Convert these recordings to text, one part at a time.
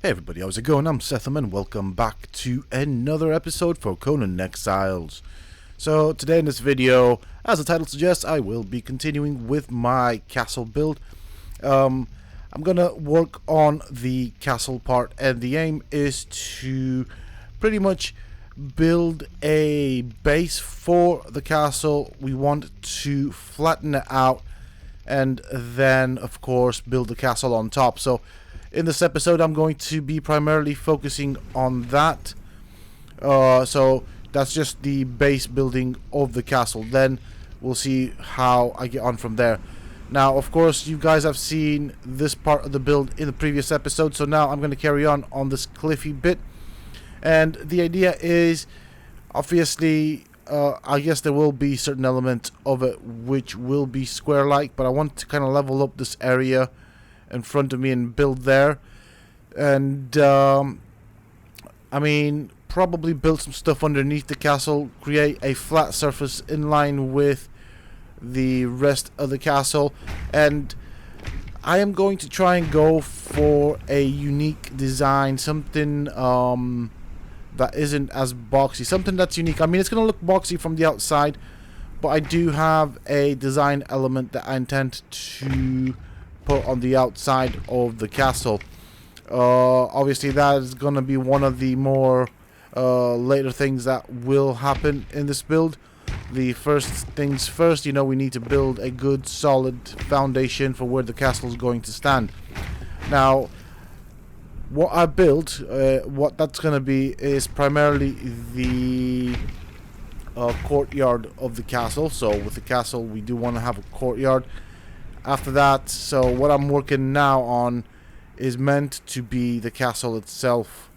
Hey everybody, how's it going? I'm Sethum and welcome back to another episode for Conan Exiles. So today in this video, as the title suggests, I will be continuing with my castle build. I'm gonna work on the castle part, and the aim is to pretty much build a base for the castle. We want to flatten it out and then of course build the castle on top. So in this episode I'm going to be primarily focusing on that. So that's just the base building of the castle. Then we'll see how I get on from there. Now of course you guys have seen this part of the build in the previous episode, so now I'm going to carry on this cliffy bit. And the idea is obviously I guess there will be certain elements of it which will be square like, but I want to kind of level up this area in front of me and build there. And I mean, probably build some stuff underneath the castle, create a flat surface in line with the rest of the castle. And I am going to try and go for a unique design, something that isn't as boxy, something that's unique. I mean, it's going to look boxy from the outside, but I do have a design element that I intend to put on the outside of the castle. Obviously that is going to be one of the more later things that will happen in this build. The first things first, you know, we need to build a good solid foundation for where the castle is going to stand. Now what I built, what that's going to be is primarily the courtyard of the castle. So with the castle we do want to have a courtyard. After that, so what I'm working now on is meant to be the castle itself.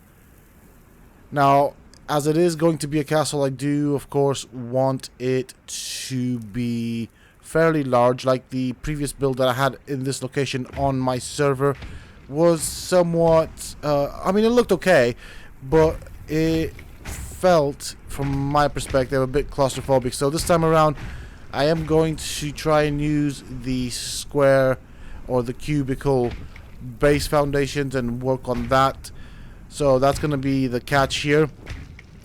Now, as it is going to be a castle, I do of course want it to be fairly large. Like the previous build that I had in this location on my server was somewhat, I mean, it looked okay, but it felt, from my perspective, a bit claustrophobic. So this time around I am going to try and use the square or the cubicle base foundations and work on that. So that's going to be the catch here,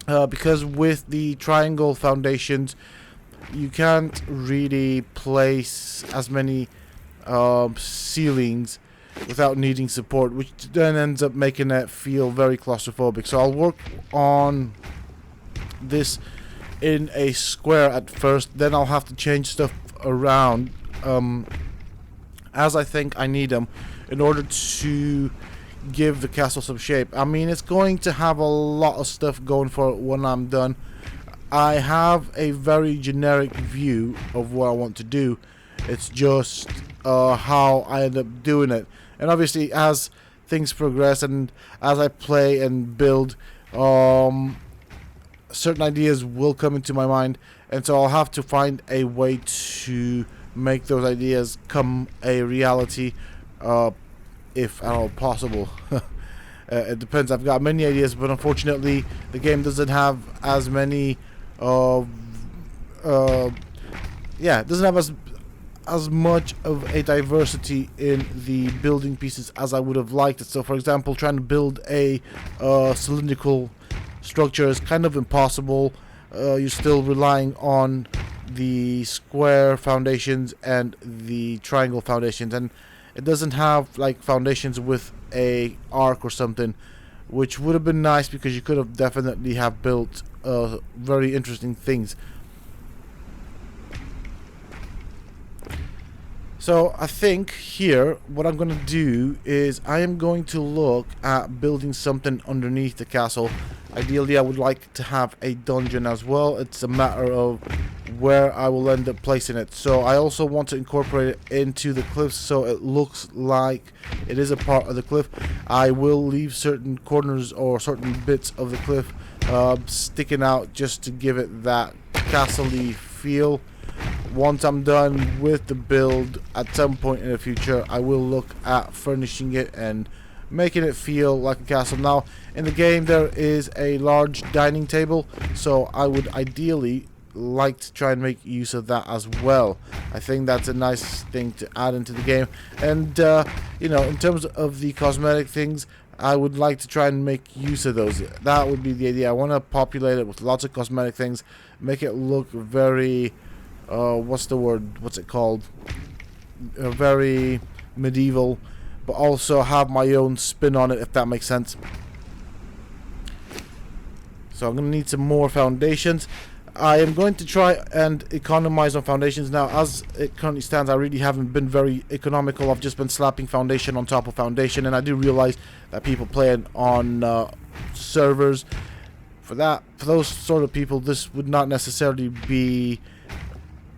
because with the triangle foundations you can't really place as many ceilings without needing support, which then ends up making it feel very claustrophobic. So I'll work on this in a square at first, then I'll have to change stuff around as I think I need them in order to give the castle some shape. I mean, it's going to have a lot of stuff going for it when I'm done. I have a very generic view of what I want to do. It's just how I end up doing it. And obviously as things progress and as I play and build, certain ideas will come into my mind, and so I'll have to find a way to make those ideas come a reality, if at all possible. It depends. I've got many ideas, but unfortunately the game doesn't have as many it doesn't have as much of a diversity in the building pieces as I would have liked it. So for example, trying to build a cylindrical structure is kind of impossible. You're still relying on the square foundations and the triangle foundations, and it doesn't have like foundations with a arc or something, which would have been nice because you could have definitely have built very interesting things. So I think here what I'm going to do is I am going to look at building something underneath the castle. Ideally I would like to have a dungeon as well. It's a matter of where I will end up placing it. So I also want to incorporate it into the cliffs so it looks like it is a part of the cliff. I will leave certain corners or certain bits of the cliff sticking out just to give it that castle-y feel. Once I'm done with the build at some point in the future, I will look at furnishing it and making it feel like a castle. Now in the game there is a large dining table, so I would ideally like to try and make use of that as well. I think that's a nice thing to add into the game. And you know, in terms of the cosmetic things, I would like to try and make use of those. That would be the idea. I want to populate it with lots of cosmetic things, make it look very, what's the word? What's it called? Very medieval, but also have my own spin on it, if that makes sense. So I'm going to need some more foundations. I am going to try and economize on foundations now. As it currently stands, I really haven't been very economical. I've just been slapping foundation on top of foundation, and I do realize that people playing on servers, for those sort of people, this would not necessarily be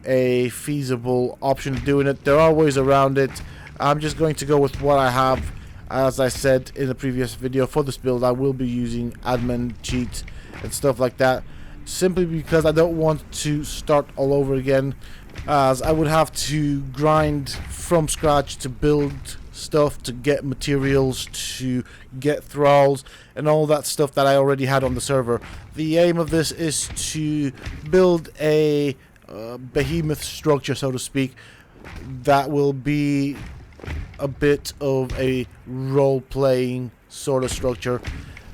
a feasible option of doing it. There are ways around it. I'm just going to go with what I have. As I said in the previous video, for this build I will be using admin cheats and stuff like that, simply because I don't want to start all over again, as I would have to grind from scratch to build stuff, to get materials, to get thralls, and all that stuff that I already had on the server. The aim of this is to build a behemoth structure, so to speak, that will be a bit of a role-playing sort of structure.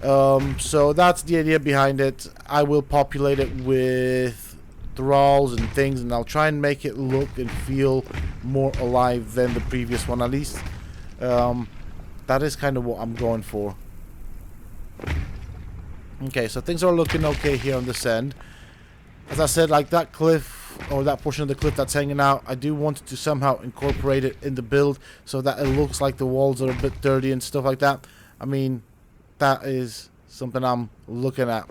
So that's the idea behind it. I will populate it with thralls and things, and I'll try and make it look and feel more alive than the previous one, at least. That is kind of what I'm going for. Okay, so things are looking okay here on this end. As I said, like that cliff, or that portion of the cliff that's hanging out, I do want to somehow incorporate it in the build so that it looks like the walls are a bit dirty and stuff like that. I mean, that is something I'm looking at.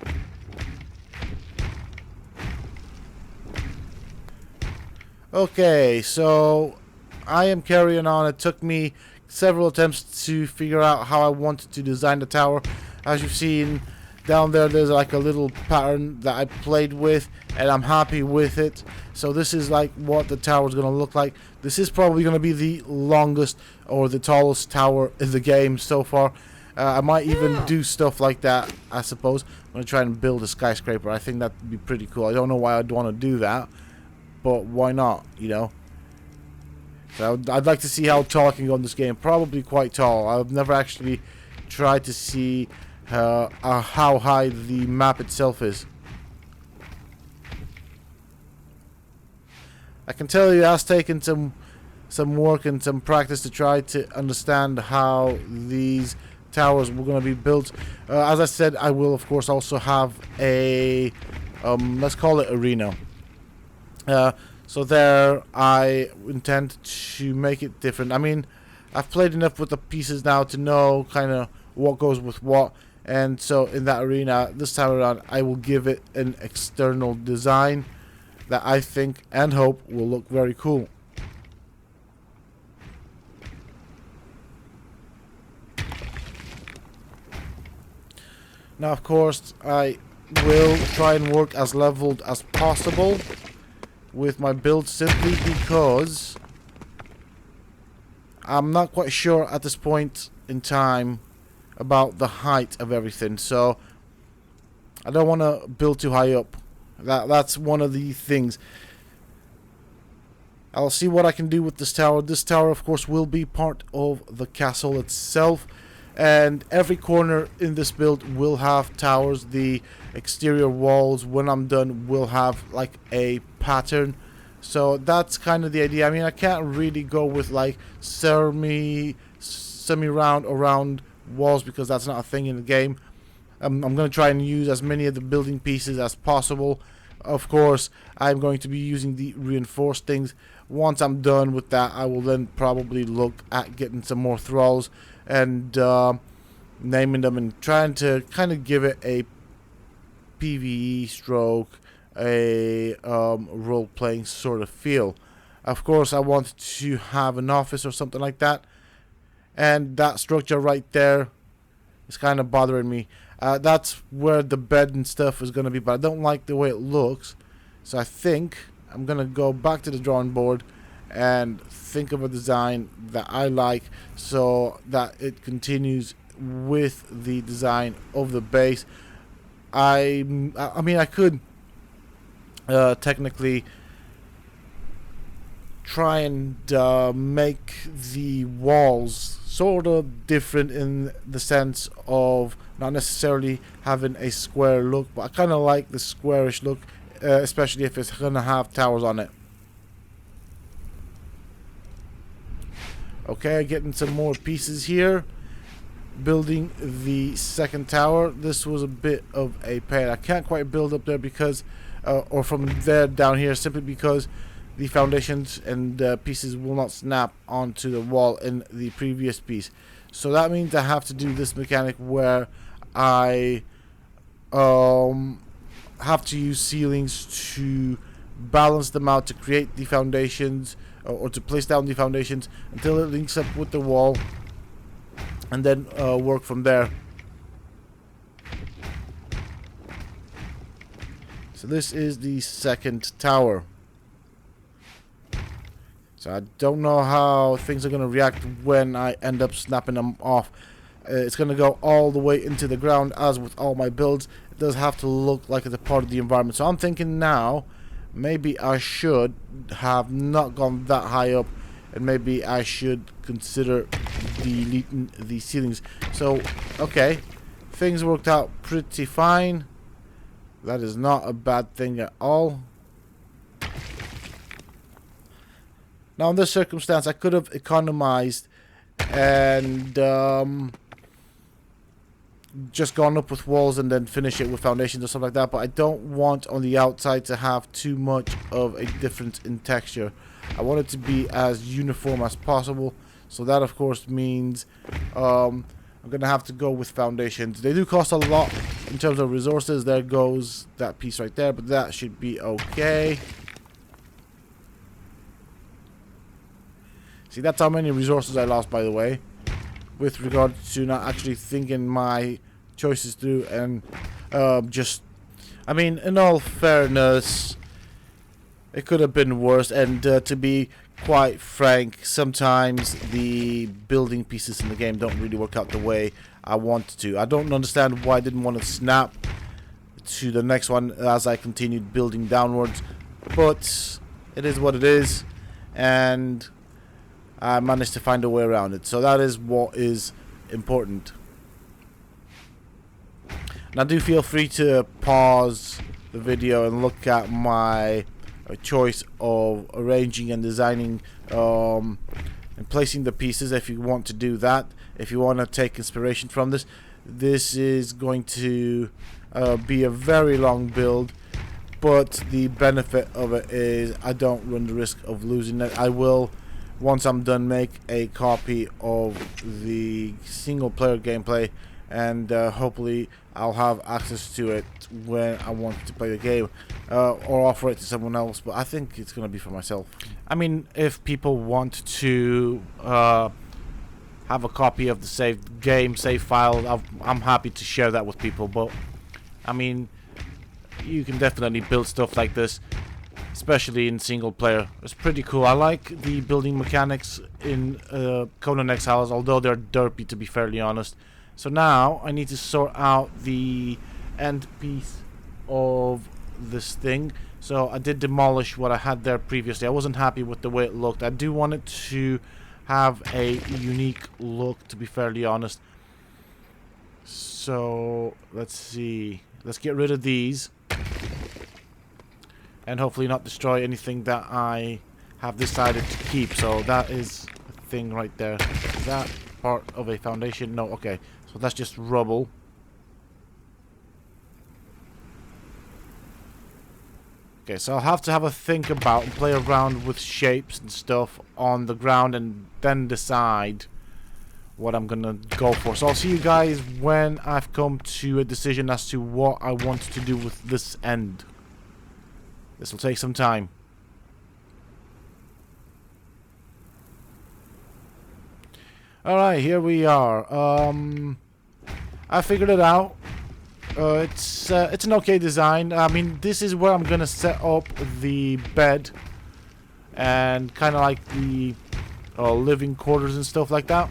Okay, so I am carrying on. It took me several attempts to figure out how I wanted to design the tower. As you've seen down there's like a little pattern that I played with, and I'm happy with it. So this is like what the tower is going to look like. This is probably going to be the longest or the tallest tower in the game so far. I might even do stuff like that, I suppose. I'm going to try and build a skyscraper. I think that would be pretty cool. I don't know why I'd want to do that, but why not, you know? So I'd like to see how tall I can go in this game. Probably quite tall. I've never actually tried to see how high the map itself is. I can tell you it has taken some work and some practice to try to understand how these towers were going to be built. As I said, I will of course also have a let's call it arena. So there I intend to make it different. I mean, I've played enough with the pieces now to know kind of what goes with what. And so in that arena, this time around, I will give it an external design that I think and hope will look very cool. Now, of course, I will try and work as leveled as possible with my build, simply because I'm not quite sure at this point in time about the height of everything, so I don't want to build too high up. That's one of the things. I'll see what I can do with this tower. This tower, of course, will be part of the castle itself, and every corner in this build will have towers. The exterior walls, when I'm done, will have like a pattern. So that's kind of the idea. I mean, I can't really go with like semi-round or round walls because that's not a thing in the game. I'm going to try and use as many of the building pieces as possible. Of course, I'm going to be using the reinforced things. Once I'm done with that, I will then probably look at getting some more thralls and naming them and trying to kind of give it a PvE stroke, a role-playing sort of feel. Of course, I want to have an office or something like that, and that structure right there is kind of bothering me. That's where the bed and stuff is going to be, but I don't like the way it looks. So I think I'm going to go back to the drawing board and think of a design that I like so that it continues with the design of the base. I mean, I could technically try and make the walls sort of different in the sense of not necessarily having a square look, but I kind of like the squarish look, especially if it's going to have towers on it. Okay, getting some more pieces here. Building the second tower. This was a bit of a pain. I can't quite build up there because, or from there down here, simply because the foundations and pieces will not snap onto the wall in the previous piece. So that means I have to do this mechanic where I have to use ceilings to balance them out to create the foundations, or to place down the foundations until it links up with the wall, and then work from there. So this is the second tower. So I don't know how things are going to react when I end up snapping them off. It's going to go all the way into the ground, as with all my builds. It does have to look like it's a part of the environment. So I'm thinking now, maybe I should have not gone that high up, and maybe I should consider deleting the ceilings. So, okay, things worked out pretty fine. That is not a bad thing at all. Now, in this circumstance, I could have economized and just gone up with walls and then finish it with foundations or something like that, but I don't want on the outside to have too much of a difference in texture. I want it to be as uniform as possible, so that of course means I'm gonna have to go with foundations. They do cost a lot in terms of resources. There goes that piece right there, but that should be okay. See, that's how many resources I lost, by the way, with regard to not actually thinking my choices through, and I mean, in all fairness, it could have been worse, and to be quite frank, sometimes the building pieces in the game don't really work out the way I want to. I don't understand why I didn't want to snap to the next one as I continued building downwards, but it is what it is, and I managed to find a way around it. So that is what is important. Now do feel free to pause the video and look at my choice of arranging and designing and placing the pieces if you want to do that. If you want to take inspiration from this, this is going to be a very long build, but the benefit of it is I don't run the risk of losing it. I will, once I'm done, make a copy of the single player gameplay, and hopefully I'll have access to it when I want to play the game, or offer it to someone else, but I think it's going to be for myself. I mean, if people want to have a copy of the save file, I'm happy to share that with people, but I mean, you can definitely build stuff like this, especially in single player. It's pretty cool. I like the building mechanics in Conan Exiles, although they're derpy, to be fairly honest. So now I need to sort out the end piece of this thing. So I did demolish what I had there previously. I wasn't happy with the way it looked. I do want it to have a unique look, to be fairly honest. So let's see. Let's get rid of these, and hopefully not destroy anything that I have decided to keep. So that is a thing right there. Is that part of a foundation? No, okay. So that's just rubble. Okay, so I'll have to have a think about and play around with shapes and stuff on the ground, and then decide what I'm gonna go for. So I'll see you guys when I've come to a decision as to what I want to do with this end. This will take some time. Alright, here we are. I figured it out. It's an okay design. I mean, this is where I'm gonna set up the bed, and kind of like the living quarters and stuff like that.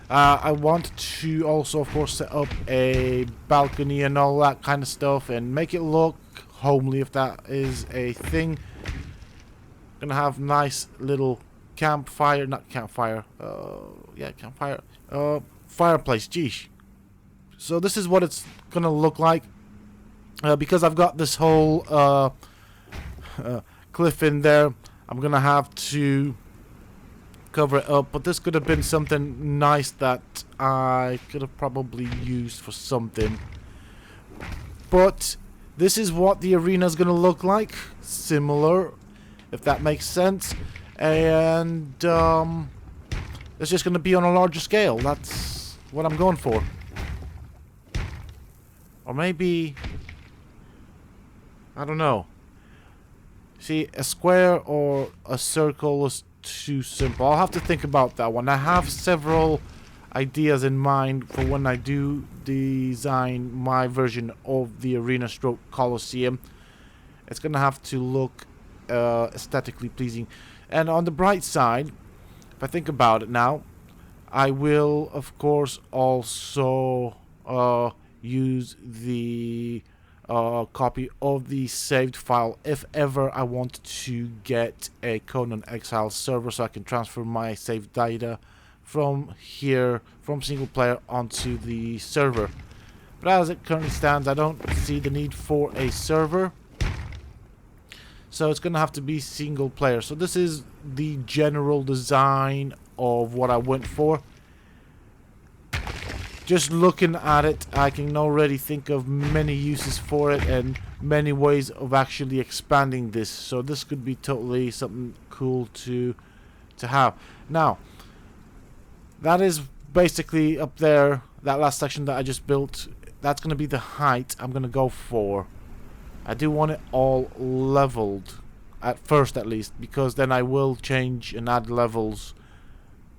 I want to also, of course, set up a balcony and all that kind of stuff, and make it look homely, if that is a thing. Gonna have nice little campfire, not campfire, yeah, campfire, fireplace, geesh. So this is what it's gonna look like, because I've got this whole cliff in there. I'm gonna have to cover it up, but this could have been something nice that I could have probably used for something. But this is what the arena is gonna look like, similar, if that makes sense, and it's just gonna be on a larger scale. That's what I'm going for. Or maybe, I don't know. See, a square or a circle is too simple. I'll have to think about that one. I have several ideas in mind for when I do design my version of the arena stroke Colosseum. It's gonna have to look aesthetically pleasing. And on the bright side, if I think about it now, I will of course also use the copy of the saved file if ever I want to get a Conan Exiles server, so I can transfer my saved data from here, from single player, onto the server. But as it currently stands, I don't see the need for a server, so it's gonna have to be single player. So this is the general design of what I went for. Just looking at it, I can already think of many uses for it and many ways of actually expanding this. So this could be totally something cool to have. Now, that is basically up there, that last section that I just built. That's going to be the height I'm going to go for. I do want it all leveled, at first at least, because then I will change and add levels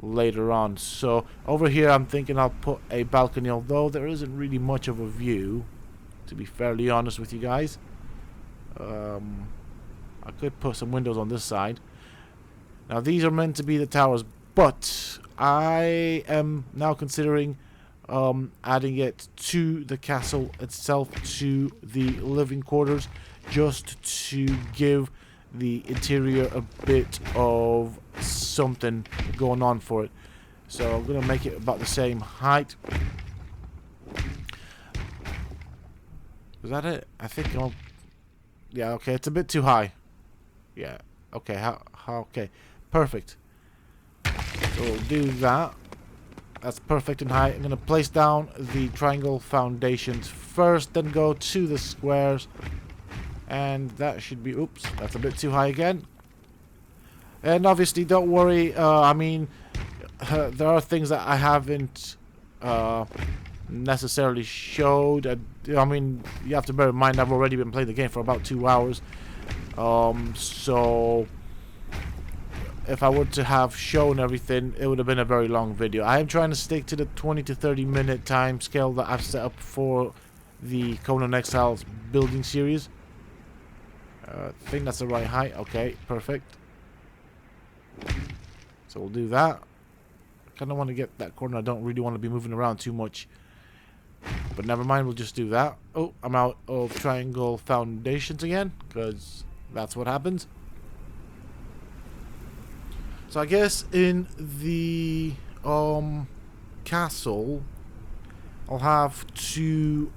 later on. So over here I'm thinking I'll put a balcony, although there isn't really much of a view, to be fairly honest with you guys. I could put some windows on this side. Now these are meant to be the towers, but I am now considering adding it to the castle itself, to the living quarters, just to give the interior a bit of something going on for it. So I'm gonna make it about the same height. Is that it? I think I'll... yeah, okay, it's a bit too high. Yeah, okay, how okay, perfect. So we'll do that. That's perfect in height. I'm gonna place down the triangle foundations first, then go to the squares. And that should be... oops, that's a bit too high again. And obviously, don't worry, I mean, there are things that I haven't necessarily showed. I mean, you have to bear in mind I've already been playing the game for about 2 hours. So, if I were to have shown everything, it would have been a very long video. I am trying to stick to the 20 to 30 minute time scale that I've set up for the Conan Exiles building series. I think that's the right height. Okay, perfect. So we'll do that. I kind of want to get that corner. I don't really want to be moving around too much. But never mind, we'll just do that. Oh, I'm out of triangle foundations again, because that's what happens. So I guess in the castle, I'll have to...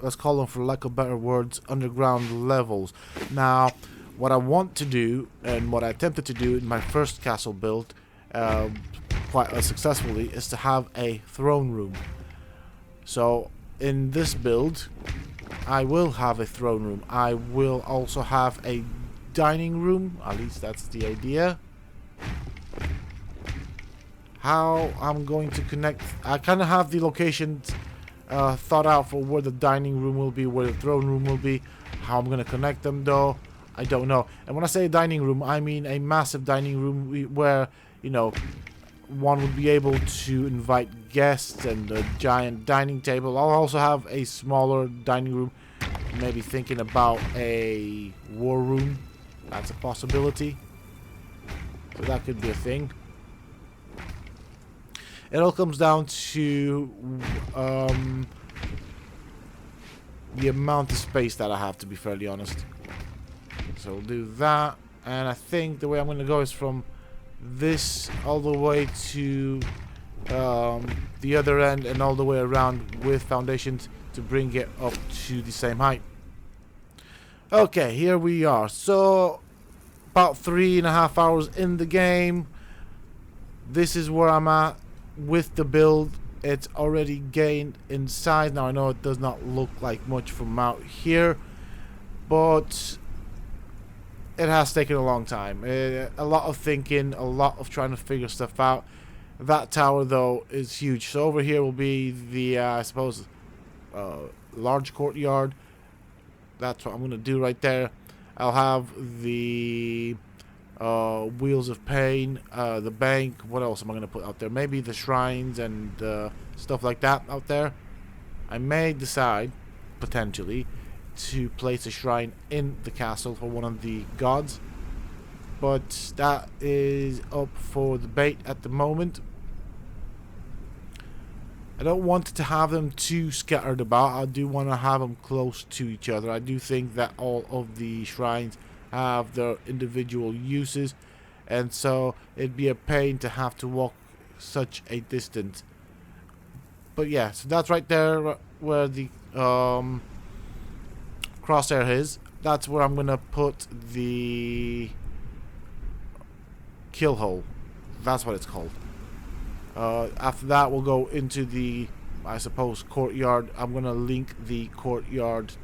let's call them, for lack of better words, underground levels. Now, what I want to do, and what I attempted to do in my first castle build, quite successfully, is to have a throne room. So, in this build, I will have a throne room. I will also have a dining room, at least that's the idea. How I'm going to connect... I kind of have the locations thought out for where the dining room will be, where the throne room will be. How I'm going to connect them, though, I don't know. And when I say dining room, I mean a massive dining room where, you know, one would be able to invite guests, and a giant dining table. I'll also have a smaller dining room, maybe thinking about a war room. That's a possibility. So that could be a thing. It all comes down to the amount of space that I have, to be fairly honest. So we'll do that. And I think the way I'm going to go is from this all the way to the other end and all the way around with foundations to bring it up to the same height. Okay, here we are. So about 3.5 hours in the game. This is where I'm at with the build. It's already gained in size. Now I know it does not look like much from out here, but it has taken a long time. A lot of thinking, a lot of trying to figure stuff out. That tower though is huge. So over here will be the I suppose large courtyard. That's what I'm gonna do right there. I'll have the Wheels of Pain, the bank. What else am I going to put out there? Maybe the shrines and stuff like that out there. I may decide, potentially, to place a shrine in the castle for one of the gods. But that is up for debate at the moment. I don't want to have them too scattered about. I do want to have them close to each other. I do think that all of the shrines have their individual uses, and so it'd be a pain to have to walk such a distance. But yeah, so that's right there where the crosshair is. That's where I'm gonna put the kill hole. That's what it's called. After that we'll go into the, I suppose, courtyard. I'm gonna link the courtyard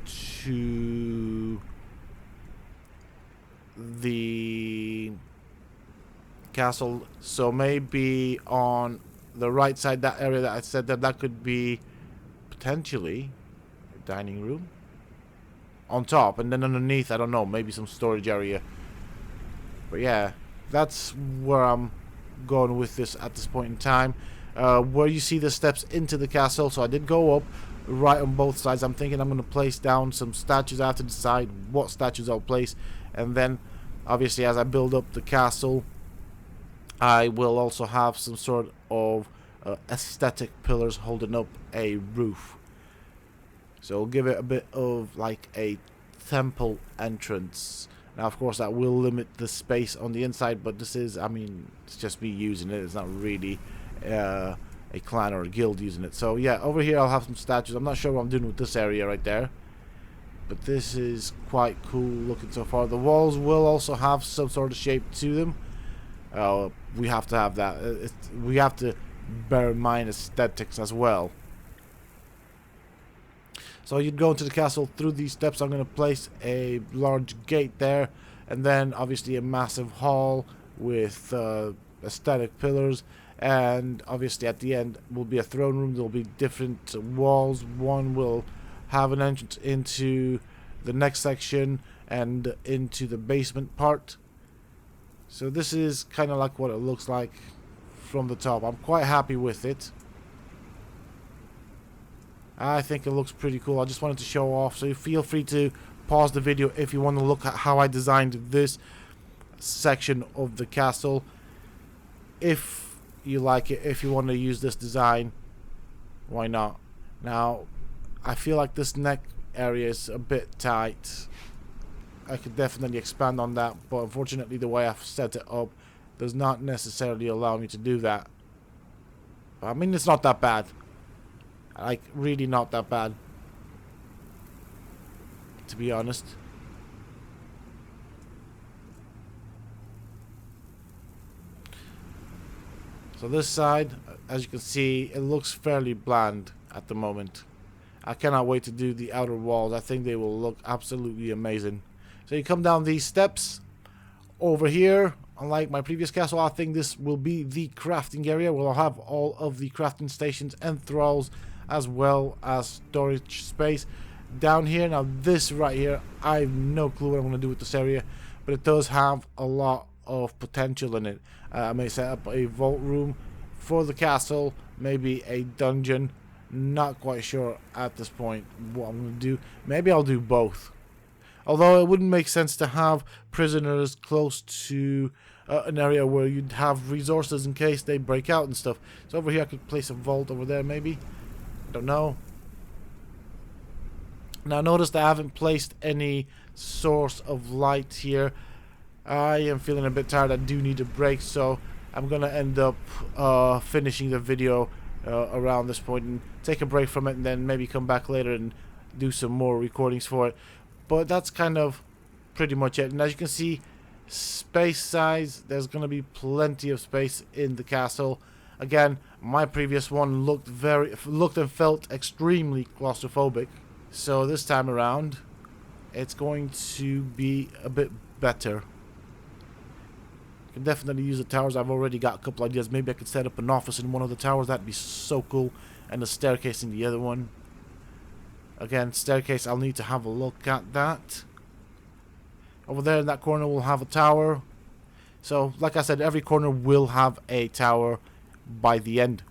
to the castle, so maybe on the right side, that area that I said, that could be potentially a dining room on top, and then underneath, I don't know, maybe some storage area. But yeah, that's where I'm going with this at this point in time. Where you see the steps into the castle, so I did go up right on both sides. I'm thinking I'm going to place down some statues. I have to decide what statues I'll place, and then obviously as I build up the castle, I will also have some sort of aesthetic pillars holding up a roof. So we'll give it a bit of like a temple entrance. Now of course that will limit the space on the inside, but this is, I mean, it's just me using it. It's not really a clan or a guild using it. So yeah, over here I'll have some statues. I'm not sure what I'm doing with this area right there, but this is quite cool looking so far. The walls will also have some sort of shape to them. We have to have that. We have to bear in mind aesthetics as well. So you'd go into the castle through these steps. I'm going to place a large gate there, and then obviously a massive hall with aesthetic pillars, and obviously at the end will be a throne room. There will be different walls. One will have an entrance into the next section and into the basement part. So this is kind of like what it looks like from the top. I'm quite happy with it. I think it looks pretty cool. I just wanted to show off, so feel free to pause the video if you want to look at how I designed this section of the castle. If you like it, if you want to use this design, why not? Now I feel like this neck area is a bit tight. I could definitely expand on that, but unfortunately the way I've set it up does not necessarily allow me to do that. I mean, it's not that bad. Like, really not that bad, to be honest. So this side, as you can see, it looks fairly bland at the moment. I cannot wait to do the outer walls. I think they will look absolutely amazing. So you come down these steps. Over here, unlike my previous castle, I think this will be the crafting area. We'll have all of the crafting stations and thralls, as well as storage space down here. Now this right here, I have no clue what I'm going to do with this area, but it does have a lot of potential in it. I may set up a vault room for the castle, maybe a dungeon. Not quite sure at this point what I'm going to do. Maybe I'll do both. Although it wouldn't make sense to have prisoners close to an area where you'd have resources in case they break out and stuff. So over here I could place a vault over there maybe. I don't know. Now notice that I haven't placed any source of light here. I am feeling a bit tired. I do need a break, so I'm gonna end up finishing the video around this point and take a break from it, and then maybe come back later and do some more recordings for it. But that's kind of pretty much it. And as you can see, space size, there's gonna be plenty of space in the castle. Again, my previous one looked and felt extremely claustrophobic, so this time around it's going to be a bit better. Can definitely use the towers. I've already got a couple ideas. Maybe I could set up an office in one of the towers. That'd be so cool. And a staircase in the other one. Again, staircase, I'll need to have a look at that. Over there in that corner we'll have a tower. So, like I said, every corner will have a tower by the end.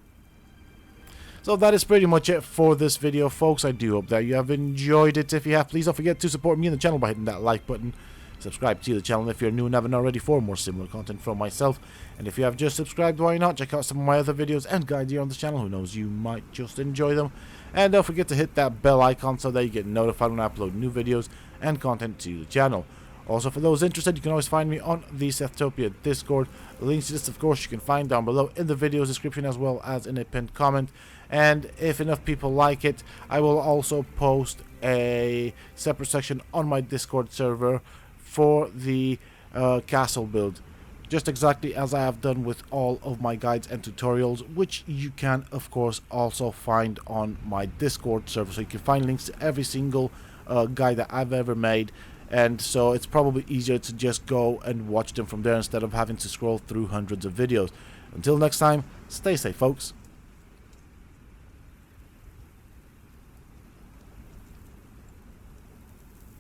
So that is pretty much it for this video, folks. I do hope that you have enjoyed it. If you have, please don't forget to support me and the channel by hitting that like button. Subscribe to the channel if you're new and haven't already for more similar content from myself. And if you have just subscribed, why not? Check out some of my other videos and guides here on this channel. Who knows, you might just enjoy them. And don't forget to hit that bell icon so that you get notified when I upload new videos and content to the channel. Also, for those interested, you can always find me on the Sethtopia Discord. Links to this, of course, you can find down below in the video's description as well as in a pinned comment. And if enough people like it, I will also post a separate section on my Discord server for the castle build, just exactly as I have done with all of my guides and tutorials, which you can of course also find on my Discord server. So you can find links to every single guide that I've ever made, and so it's probably easier to just go and watch them from there instead of having to scroll through hundreds of videos. Until next time, stay safe, folks.